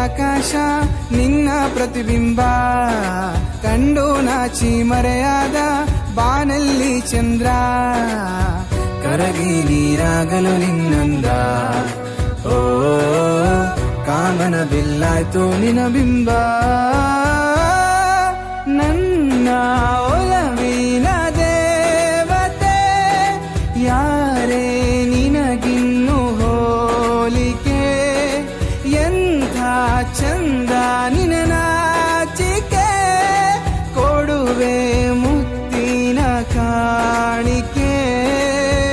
ಆಕಾಶ ನಿನ್ನ ಪ್ರತಿಬಿಂಬ ಕಂಡು ನಾಚಿ ಮರೆಯಾದ ಬಾನಲ್ಲಿ ಚಂದ್ರ ಕರಗಿ ನೀರಾಗಲು ನಿನ್ನಂದ ಓ ಕಾಮನ ಬಿಲ್ಲಾಯ್ತು ನಿನ ಬಿಂಬ ನನ್ನ ಒಲವಿನ ದೇವತೆ ಯಾರೇ